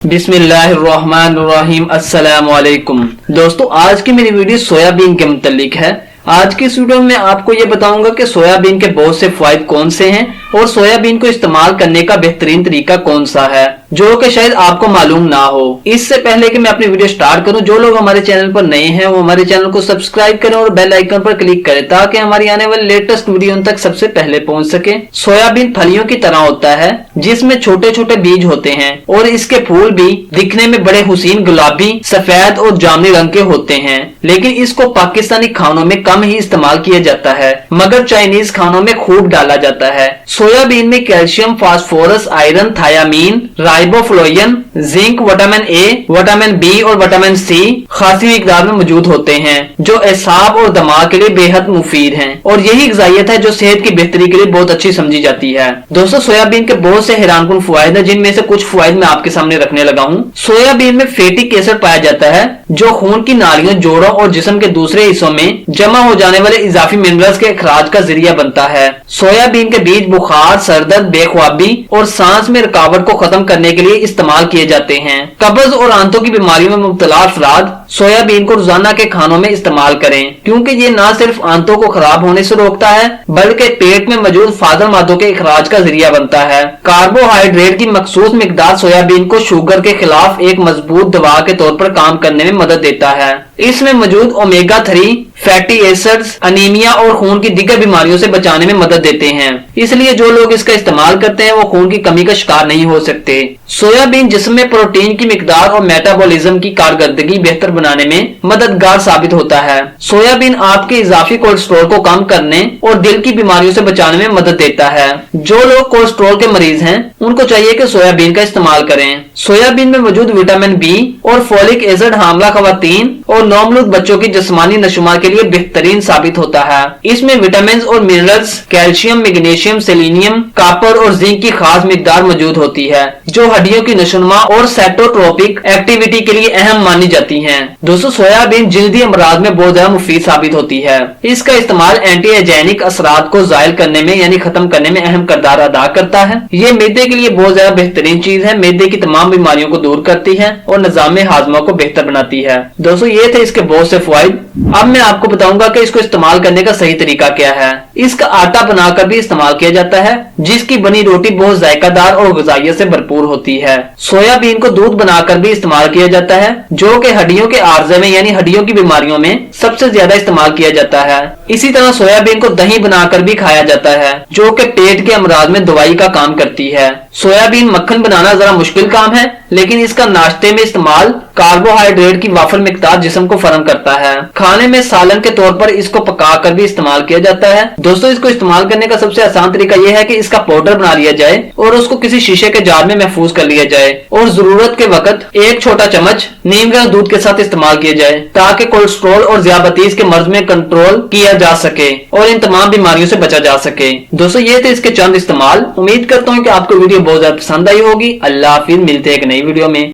बिस्मिल्लाहिर्रहमानिर्रहीम अस्सलामु अलैकुम। दोस्तों, आज की मेरी वीडियो सोयाबीन के मुतालिक है। आज की इस वीडियो में आपको ये बताऊंगा कि सोयाबीन के बहुत से फायदे कौन से हैं और सोयाबीन को इस्तेमाल करने का बेहतरीन तरीका कौन सा है जो कि शायद आपको मालूम ना हो। इससे पहले कि मैं अपनी वीडियो स्टार्ट करूं, जो लोग हमारे चैनल पर नए हैं वो हमारे चैनल को सब्सक्राइब करें और बेल आइकन पर क्लिक करें ताकि हमारी आने वाली लेटेस्ट वीडियो तक सबसे पहले पहुंच सके। सोयाबीन फलियों की तरह होता है जिसमें छोटे छोटे बीज होते हैं और इसके फूल भी दिखने में बड़े हुसीन गुलाबी, सफेद और जामुनी रंग के होते हैं, लेकिन इसको पाकिस्तानी खानों में कम ही इस्तेमाल किया जाता है मगर चाइनीज खानों में खूब डाला जाता है। सोयाबीन में calcium, phosphorus, iron, thiamine, riboflavin, zinc, vitamin A, vitamin B और विटामिन सी खासी मिकदार में मौजूद होते हैं जो एसाब और दिमाग के लिए बेहद मुफीद हैं और यही ग़िज़ाइयत है जो सेहत की बेहतरी के लिए बहुत अच्छी समझी जाती है। दोस्तों, सोयाबीन के बहुत से हैरानकुन फवायद हैं जिनमें से कुछ फवायद मैं आपके सामने रखने लगा हूँ। सोयाबीन में फैटिक एसिड पाया जाता है जो खून की नालियों, जोड़ों और जिस्म के दूसरे हिस्सों में जमा हो जाने वाले इजाफी मिनरल्स के इखराज का जरिया बनता है। सोयाबीन के बीज बुखार, सरदर्द, बेख्वाबी और सांस में रुकावट को खत्म करने के लिए इस्तेमाल किए जाते हैं। कब्ज और आंतों की बीमारियों में मुब्तला अफराद सोयाबीन को रोजाना के खानों में इस्तेमाल करें क्योंकि ये न सिर्फ आंतों को खराब होने से रोकता है बल्कि पेट में मौजूद फाजल मादों के इखराज का जरिया बनता है। कार्बोहाइड्रेट की मखसूस मिकदार सोयाबीन को शुगर के खिलाफ एक मजबूत दवा के तौर पर काम करने में मदद देता है। इसमें मौजूद ओमेगा 3 फैटी एसिड्स अनीमिया और खून की दीगर बीमारियों से बचाने में मदद देते हैं, इसलिए जो लोग इसका इस्तेमाल करते हैं वो खून की कमी का शिकार नहीं हो सकते। सोयाबीन जिस्म में प्रोटीन की मिकदार और मेटाबॉलिज्म की कारकर्दगी बेहतर बनाने में मददगार साबित होता है। सोयाबीन आपके इजाफी कोलेस्ट्रॉल को कम करने और दिल की बीमारियों से बचाने में मदद देता है। जो लोग कोलेस्ट्रॉल के मरीज हैं उनको चाहिए कि सोयाबीन का इस्तेमाल करें। सोयाबीन में मौजूद विटामिन बी और फोलिक एसिड हामला खवातीन और नौमलूद बच्चों की जिस्मानी नशुमा के लिए बेहतरीन साबित होता है। इसमें विटामिन और minerals, calcium, magnesium, selenium, copper और जिंक की खास मिकदार मौजूद होती है जो हड्डियों की नशुमा और साइटोट्रोपिक एक्टिविटी के लिए अहम मानी जाती हैं। दोस्तों, सोयाबीन जल्दी अमराज में बहुत ज्यादा मुफीद साबित होती है। इसका इस्तेमाल एंटीहाइजेनिक असरात को जायल करने में यानी खत्म करने में अहम किरदार अदा करता है। ये मैदे के लिए बहुत ज्यादा बेहतरीन चीज है, मैदे की तमाम बीमारियों को दूर करती है और निजाम हाजमा को बेहतर बनाती है। दोस्तों, ये थे इसके बहुत से फवाइद। अब मैं आपको बताऊंगा कि इसको इस्तेमाल करने का सही तरीका क्या है। इसका आटा बनाकर भी इस्तेमाल किया जाता है जिसकी बनी रोटी बहुत जायकादार और ग़िज़ाइयत से भरपूर होती है। सोयाबीन को दूध बनाकर भी इस्तेमाल किया जाता है जो कि हड्डियों के आर्जे में यानी हड्डियों की बीमारियों में सबसे ज्यादा इस्तेमाल किया जाता है। इसी तरह सोयाबीन को दही बनाकर भी खाया जाता है जो कि पेट के अमराज में दवाई का काम करती है। सोयाबीन मक्खन बनाना जरा मुश्किल काम है लेकिन इसका नाश्ते में इस्तेमाल कार्बोहाइड्रेट की वाफर मिकदार जिस्म को फराहम करता है। खाने में सालन के तौर पर इसको पकाकर भी इस्तेमाल किया जाता है। दोस्तों, इसको इस्तेमाल करने का सबसे आसान तरीका यह है कि इसका पाउडर बना लिया जाए और उसको किसी शीशे के जार में महफूज कर लिया जाए और जरूरत के वक्त एक छोटा चम्मच नीम का दूध के साथ इस्तेमाल किया जाए ताकि कोलेस्ट्रॉल और ज़ियाबतीस के मर्ज में कंट्रोल किया जा सके और इन तमाम बीमारियों से बचा जा सके। दोस्तों, ये थे इसके चंद इस्तेमाल। उम्मीद करता हूँ कि आपको वीडियो बहुत ज्यादा पसंद आई होगी। अल्लाह हाफिज, मिलते हैं एक नई वीडियो में।